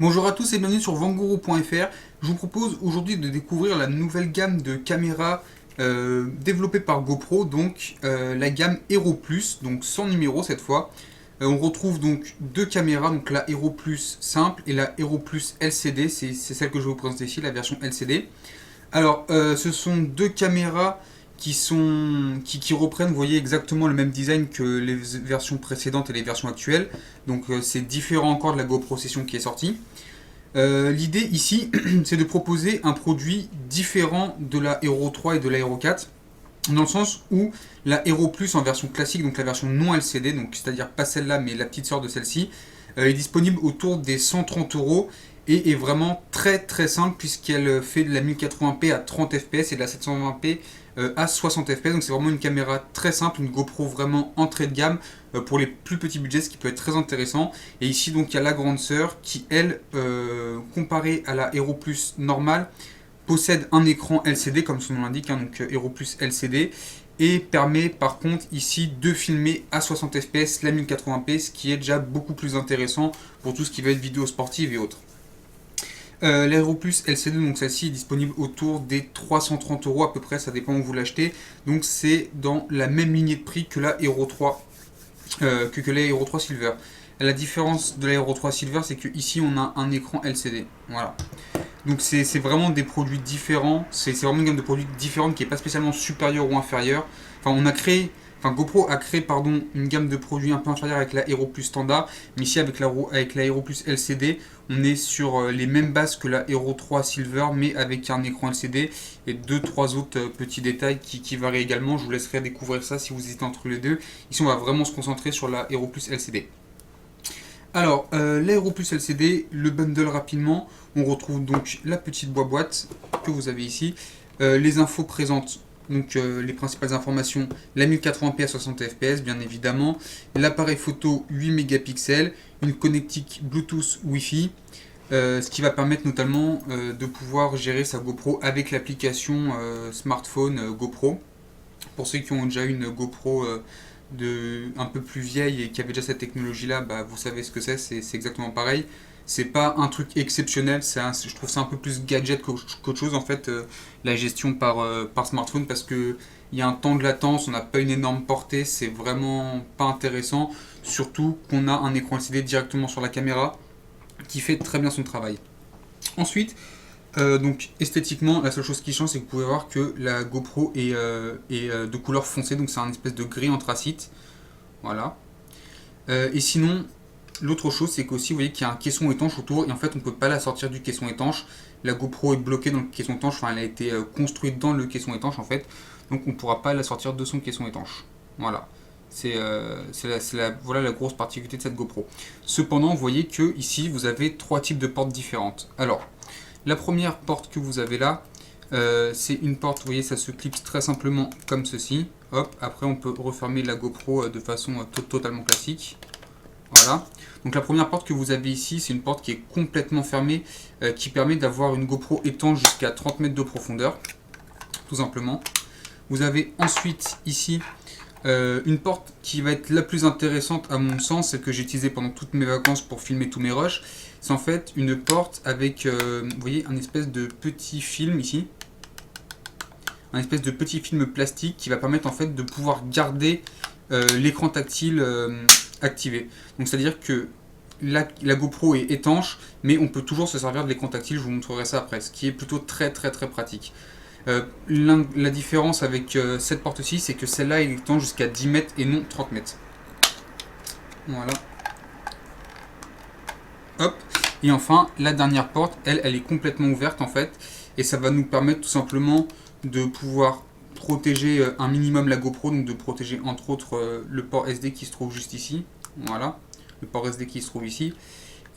Bonjour à tous et bienvenue sur Vanguru.fr. Je vous propose aujourd'hui de découvrir la nouvelle gamme de caméras développée par GoPro, donc la gamme Hero Plus, donc sans numéro cette fois. On retrouve donc deux caméras, donc la Hero Plus simple et la Hero Plus LCD, c'est celle que je vais vous présenter ici, la version LCD. Alors, ce sont deux caméras qui reprennent, vous voyez, exactement le même design que les versions précédentes et les versions actuelles. Donc, c'est différent encore de la GoPro Session qui est sortie. L'idée ici, c'est de proposer un produit différent de la Hero 3 et de la Hero 4, dans le sens où la Hero Plus en version classique, donc la version non LCD, donc c'est-à-dire pas celle-là mais la petite sœur de celle-ci, est disponible autour des 130 euros et est vraiment très très simple puisqu'elle fait de la 1080p à 30 fps et de la 720p à 60 fps. Donc c'est vraiment une caméra très simple, une GoPro vraiment entrée de gamme pour les plus petits budgets, ce qui peut être très intéressant. Et ici donc il y a la grande sœur qui elle, comparée à la Hero Plus normale, possède un écran LCD comme son nom l'indique, hein, donc Hero Plus LCD, et permet par contre ici de filmer à 60 fps la 1080p, ce qui est déjà beaucoup plus intéressant pour tout ce qui va être vidéo sportive et autres. L'Aero Plus LCD, donc celle-ci est disponible autour des 330 euros à peu près, ça dépend où vous l'achetez. Donc c'est dans la même lignée de prix que la Hero 3, que la Hero 3 Silver. La différence de la Hero 3 Silver, c'est que ici on a un écran LCD. Voilà. Donc c'est vraiment des produits différents, c'est vraiment une gamme de produits différente qui n'est pas spécialement supérieure ou inférieure. Enfin, GoPro a créé une gamme de produits un peu inférieure avec la Hero Plus standard, mais ici avec la Hero Plus LCD, on est sur les mêmes bases que la Hero 3 Silver, mais avec un écran LCD et 2-3 autres petits détails qui varient également. Je vous laisserai découvrir ça si vous hésitez entre les deux. Ici on va vraiment se concentrer sur la Hero Plus LCD. Alors, l'Aero Plus LCD, le bundle rapidement, on retrouve donc la petite boîte que vous avez ici. Les infos présentent donc les principales informations, la 1080p à 60 fps bien évidemment, l'appareil photo 8 mégapixels, une connectique Bluetooth Wi-Fi, ce qui va permettre notamment de pouvoir gérer sa GoPro avec l'application smartphone GoPro. Pour ceux qui ont déjà une GoPro un peu plus vieille et qui avait déjà cette technologie-là, bah, vous savez ce que c'est exactement pareil. C'est pas un truc exceptionnel, je trouve ça un peu plus gadget qu'autre chose en fait, la gestion par smartphone, parce que il y a un temps de latence, on n'a pas une énorme portée, c'est vraiment pas intéressant, surtout qu'on a un écran LCD directement sur la caméra qui fait très bien son travail. Ensuite, donc esthétiquement, la seule chose qui change, c'est que vous pouvez voir que la GoPro est de couleur foncée, donc c'est un espèce de gris anthracite. Voilà. Et sinon, l'autre chose, c'est qu'aussi, vous voyez qu'il y a un caisson étanche autour, et en fait, on ne peut pas la sortir du caisson étanche. La GoPro est bloquée dans le caisson étanche, enfin, elle a été construite dans le caisson étanche, en fait. Donc, on ne pourra pas la sortir de son caisson étanche. Voilà. Voilà la grosse particularité de cette GoPro. Cependant, vous voyez que ici, vous avez trois types de portes différentes. Alors, la première porte que vous avez là, c'est une porte, vous voyez, ça se clipse très simplement comme ceci. Hop, après on peut refermer la GoPro de façon totalement classique. Voilà. Donc la première porte que vous avez ici, c'est une porte qui est complètement fermée, qui permet d'avoir une GoPro étanche jusqu'à 30 mètres de profondeur, tout simplement. Vous avez ensuite ici une porte qui va être la plus intéressante à mon sens, celle que j'ai utilisée pendant toutes mes vacances pour filmer tous mes rushs. C'est en fait une porte avec, vous voyez, un espèce de petit film ici. Un espèce de petit film plastique qui va permettre en fait de pouvoir garder l'écran tactile activé. Donc c'est à dire que la GoPro est étanche, mais on peut toujours se servir de l'écran tactile, je vous montrerai ça après, ce qui est plutôt très très très pratique. La différence avec cette porte-ci, c'est que celle-là est étanche jusqu'à 10 mètres et non 30 mètres. Voilà. Hop. Et enfin, la dernière porte, elle est complètement ouverte en fait, et ça va nous permettre tout simplement de pouvoir protéger un minimum la GoPro, donc de protéger entre autres le port SD qui se trouve juste ici. Voilà, le port SD qui se trouve ici.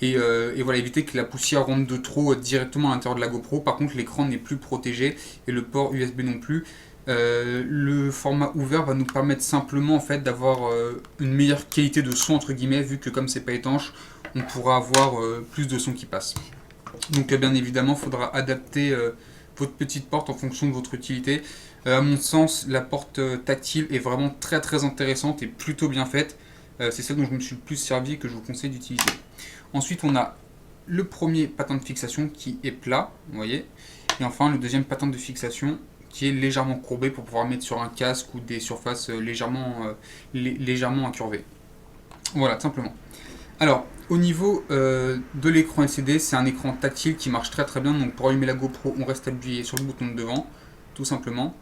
Et voilà, éviter que la poussière rentre de trop directement à l'intérieur de la GoPro. Par contre, l'écran n'est plus protégé et le port USB non plus. Le format ouvert va nous permettre simplement en fait d'avoir une meilleure qualité de son entre guillemets, vu que comme c'est pas étanche, on pourra avoir plus de son qui passe. Donc bien évidemment, il faudra adapter votre petite porte en fonction de votre utilité. À mon sens, la porte tactile est vraiment très très intéressante et plutôt bien faite. C'est celle dont je me suis le plus servi et que je vous conseille d'utiliser. Ensuite, on a le premier pattern de fixation qui est plat, vous voyez, et enfin le deuxième pattern de fixation qui est légèrement courbé pour pouvoir mettre sur un casque ou des surfaces légèrement incurvées. Voilà, tout simplement. Alors, au niveau de l'écran LCD, c'est un écran tactile qui marche très très bien. Donc pour allumer la GoPro, on reste appuyé sur le bouton de devant, tout simplement.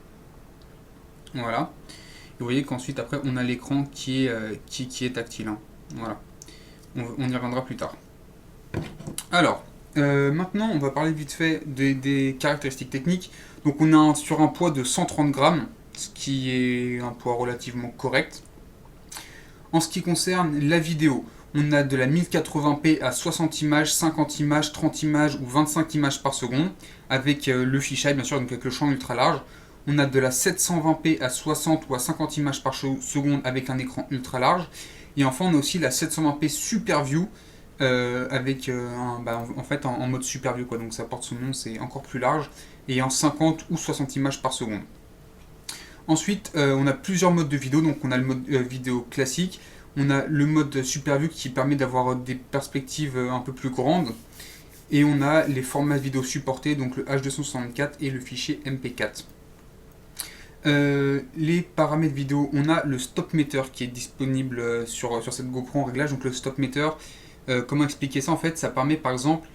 Voilà. Et vous voyez qu'ensuite, après, on a l'écran qui est tactile. Hein. Voilà. On y reviendra plus tard. Alors, maintenant, on va parler vite fait des caractéristiques techniques. Donc on a sur un poids de 130 grammes, ce qui est un poids relativement correct. En ce qui concerne la vidéo, on a de la 1080p à 60 images, 50 images, 30 images ou 25 images par seconde, avec le fisheye bien sûr, donc avec le champ ultra large. On a de la 720p à 60 ou à 50 images par seconde avec un écran ultra large. Et enfin on a aussi la 720p Super View, avec en mode Super View, quoi. Donc ça porte son nom, c'est encore plus large, et en 50 ou 60 images par seconde. Ensuite, on a plusieurs modes de vidéo, donc on a le mode vidéo classique, on a le mode Super View qui permet d'avoir des perspectives un peu plus grandes, et on a les formats vidéo supportés, donc le H264 et le fichier MP4. Les paramètres vidéo, on a le stop meter qui est disponible sur cette GoPro en réglage. Donc le stop meter, comment expliquer ça? En fait, ça permet par exemple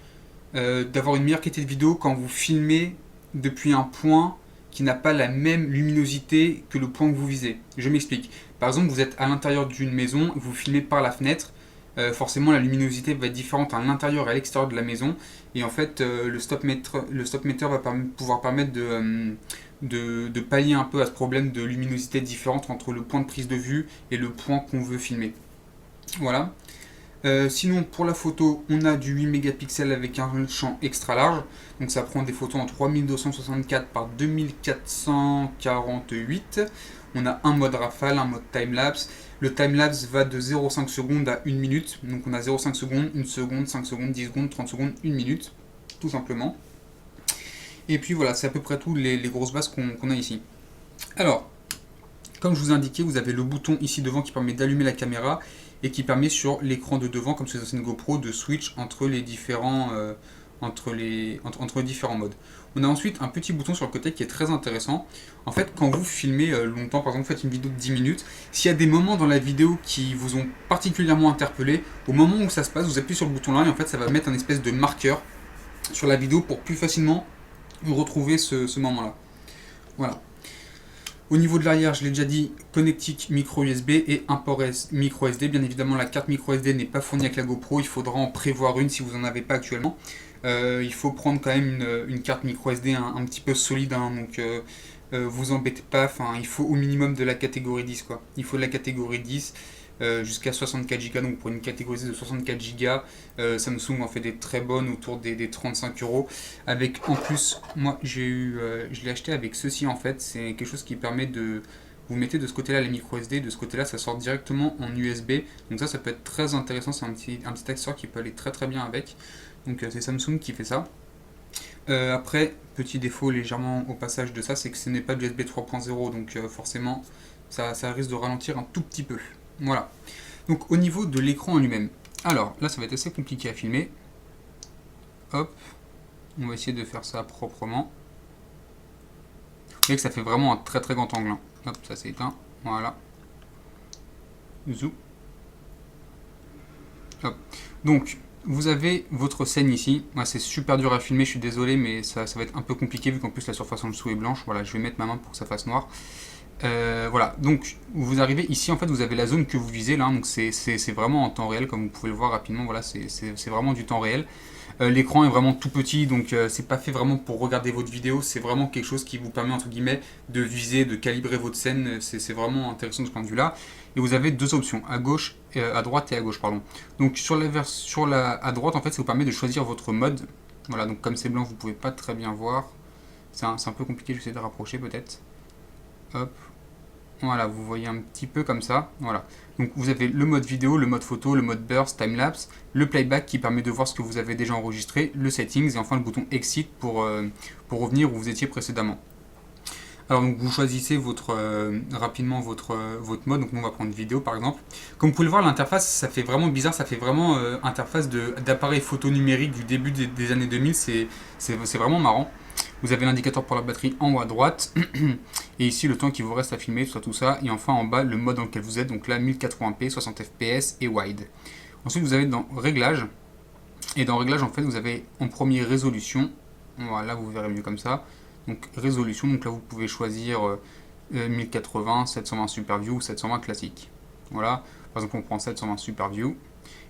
d'avoir une meilleure qualité de vidéo quand vous filmez depuis un point qui n'a pas la même luminosité que le point que vous visez. Je m'explique. Par exemple, vous êtes à l'intérieur d'une maison, vous filmez par la fenêtre, forcément la luminosité va être différente à l'intérieur et à l'extérieur de la maison, et en fait le stop meter va pouvoir permettre de pallier un peu à ce problème de luminosité différente entre le point de prise de vue et le point qu'on veut filmer. Voilà. Sinon, pour la photo, on a du 8 mégapixels avec un champ extra large. Donc ça prend des photos en 3264 par 2448. On a un mode rafale, un mode timelapse. Le timelapse va de 0,5 secondes à 1 minute. Donc on a 0,5 secondes, 1 seconde, 5 secondes, 10 secondes, 30 secondes, 1 minute. Tout simplement. Et puis voilà, c'est à peu près tout les grosses bases qu'on a ici. Alors, comme je vous ai indiqué, vous avez le bouton ici devant qui permet d'allumer la caméra et qui permet sur l'écran de devant, comme sur les anciennes GoPro, de switch entre les différents modes. On a ensuite un petit bouton sur le côté qui est très intéressant. En fait, quand vous filmez longtemps, par exemple, vous faites une vidéo de 10 minutes, s'il y a des moments dans la vidéo qui vous ont particulièrement interpellé, au moment où ça se passe, vous appuyez sur le bouton là et en fait, ça va mettre un espèce de marqueur sur la vidéo pour plus facilement retrouver ce moment-là. Voilà. Au niveau de l'arrière, je l'ai déjà dit, connectique micro USB et un port micro SD. Bien évidemment, la carte micro SD n'est pas fournie avec la GoPro, il faudra en prévoir une si vous n'en avez pas actuellement. Il faut prendre quand même une carte micro SD un petit peu solide, hein, donc vous embêtez pas, il faut au minimum de la catégorie 10, quoi. Il faut de la catégorie 10 jusqu'à 64 Go, donc pour une catégorie de 64 Go, Samsung en fait des très bonnes autour des 35 €. Avec en plus, moi je l'ai acheté avec ceci en fait, c'est quelque chose qui permet de. Vous mettez de ce côté-là les micro SD, de ce côté-là ça sort directement en USB, donc ça peut être très intéressant, c'est un petit accessoire qui peut aller très très bien avec, donc c'est Samsung qui fait ça. Après, petit défaut légèrement au passage de ça, c'est que ce n'est pas du USB 3.0, donc forcément ça risque de ralentir un tout petit peu. Voilà. Donc au niveau de l'écran en lui-même. Alors là ça va être assez compliqué à filmer. Hop. On va essayer de faire ça proprement. Vous voyez que ça fait vraiment un très très grand angle. Hein. Hop, ça s'est éteint. Voilà. Zoom. Hop. Donc vous avez votre scène ici. Moi c'est super dur à filmer, je suis désolé, mais ça va être un peu compliqué vu qu'en plus la surface en dessous est blanche. Voilà, je vais mettre ma main pour que ça fasse noir. Voilà, donc vous arrivez ici, en fait vous avez la zone que vous visez là, donc c'est vraiment en temps réel comme vous pouvez le voir rapidement, voilà, c'est vraiment du temps réel. L'écran est vraiment tout petit, donc c'est pas fait vraiment pour regarder votre vidéo, c'est vraiment quelque chose qui vous permet entre guillemets de viser, de calibrer votre scène, c'est vraiment intéressant de ce point de vue là. Et vous avez deux options, à gauche, à droite et à gauche, pardon. Donc à droite en fait ça vous permet de choisir votre mode, voilà, donc comme c'est blanc vous pouvez pas très bien voir, c'est un peu compliqué, je vais essayer de rapprocher peut-être. Hop, voilà, vous voyez un petit peu comme ça, voilà. Donc vous avez le mode vidéo, le mode photo, le mode burst, timelapse, le playback qui permet de voir ce que vous avez déjà enregistré, le settings et enfin le bouton exit pour revenir où vous étiez précédemment. Alors donc vous choisissez rapidement votre mode, donc nous on va prendre vidéo par exemple. Comme vous pouvez le voir, l'interface ça fait vraiment bizarre, ça fait vraiment interface d'appareil photo numérique du début des années 2000, c'est vraiment marrant. Vous avez l'indicateur pour la batterie en haut à droite, et ici le temps qui vous reste à filmer, tout ça, et enfin en bas le mode dans lequel vous êtes, donc là 1080p, 60 fps et wide. Ensuite vous avez dans réglages, et dans réglages en fait vous avez en premier résolution, voilà vous verrez mieux comme ça, donc résolution, donc là vous pouvez choisir 1080, 720 Super View ou 720 classique. Voilà, par exemple on prend 720 Super View,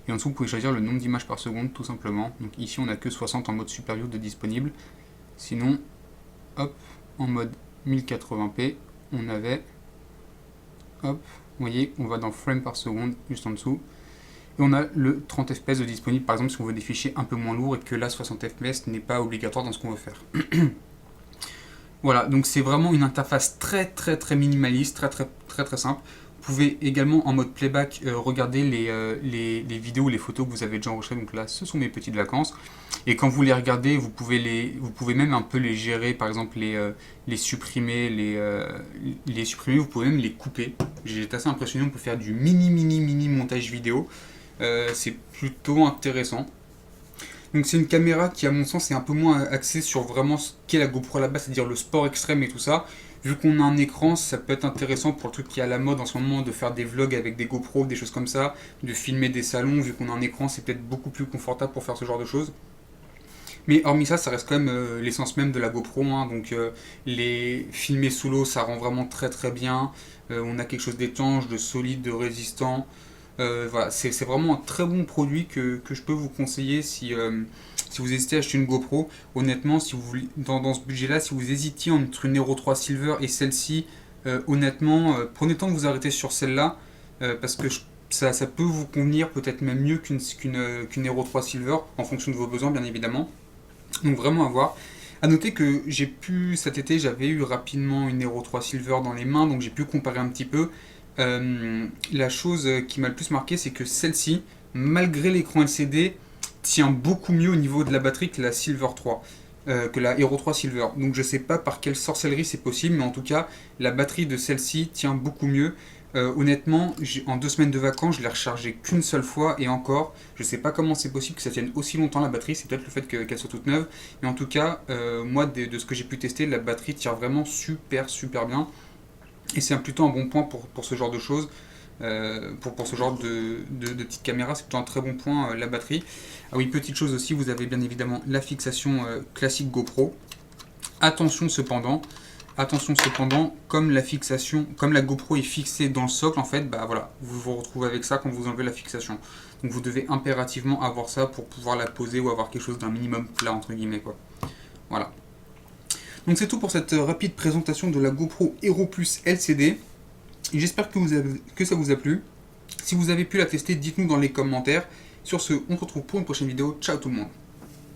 et en dessous vous pouvez choisir le nombre d'images par seconde tout simplement, donc ici on n'a que 60 en mode Super View de disponible. Sinon, hop, en mode 1080p, on avait, hop, vous voyez, on va dans frame par seconde, juste en dessous, et on a le 30 fps de disponible, par exemple, si on veut des fichiers un peu moins lourds et que là, 60 fps n'est pas obligatoire dans ce qu'on veut faire. Voilà, donc c'est vraiment une interface très minimaliste, très simple. Vous pouvez également en mode playback regarder les vidéos, les photos que vous avez déjà enregistrées. Donc là, ce sont mes petites vacances. Et quand vous les regardez, vous pouvez même un peu les gérer, par exemple les supprimer, les supprimer, vous pouvez même les couper. J'ai été assez impressionné, on peut faire du mini montage vidéo. C'est plutôt intéressant. Donc c'est une caméra qui à mon sens est un peu moins axée sur vraiment ce qu'est la GoPro là-bas, c'est-à-dire le sport extrême et tout ça. Vu qu'on a un écran, ça peut être intéressant pour le truc qui est à la mode en ce moment, de faire des vlogs avec des GoPro, des choses comme ça, de filmer des salons. Vu qu'on a un écran, c'est peut-être beaucoup plus confortable pour faire ce genre de choses. Mais hormis ça, ça reste quand même l'essence même de la GoPro, hein. Donc les filmer sous l'eau, ça rend vraiment très bien. On a quelque chose d'étanche, de solide, de résistant. Voilà, c'est vraiment un très bon produit que je peux vous conseiller si vous hésitez à acheter une GoPro. Honnêtement, si vous voulez, dans ce budget-là, si vous hésitiez entre une Hero 3 Silver et celle-ci, honnêtement, prenez le temps de vous arrêter sur celle-là, parce que ça peut vous convenir peut-être même mieux qu'une Hero 3 Silver, en fonction de vos besoins bien évidemment. Donc vraiment à voir. A noter que cet été, j'avais eu rapidement une Hero 3 Silver dans les mains, donc j'ai pu comparer un petit peu. La chose qui m'a le plus marqué, c'est que celle-ci, malgré l'écran LCD, tient beaucoup mieux au niveau de la batterie que la Silver 3, que la Hero 3 Silver. Donc je sais pas par quelle sorcellerie c'est possible, mais en tout cas, la batterie de celle-ci tient beaucoup mieux. Honnêtement, en 2 semaines de vacances, je l'ai rechargée qu'une seule fois et encore, je sais pas comment c'est possible que ça tienne aussi longtemps la batterie, c'est peut-être le fait qu'elle soit toute neuve, mais en tout cas, moi de ce que j'ai pu tester, la batterie tient vraiment super bien. Et c'est plutôt un bon point pour ce genre de choses, pour ce genre de petite caméra, c'est plutôt un très bon point la batterie. Ah oui, petite chose aussi, vous avez bien évidemment la fixation classique GoPro. Attention cependant, comme la GoPro est fixée dans le socle, en fait, bah voilà, vous vous retrouvez avec ça quand vous enlevez la fixation. Donc vous devez impérativement avoir ça pour pouvoir la poser ou avoir quelque chose d'un minimum plat entre guillemets quoi. Voilà. Donc c'est tout pour cette rapide présentation de la GoPro Hero Plus LCD. J'espère que ça vous a plu. Si vous avez pu la tester, dites-nous dans les commentaires. Sur ce, on se retrouve pour une prochaine vidéo. Ciao tout le monde.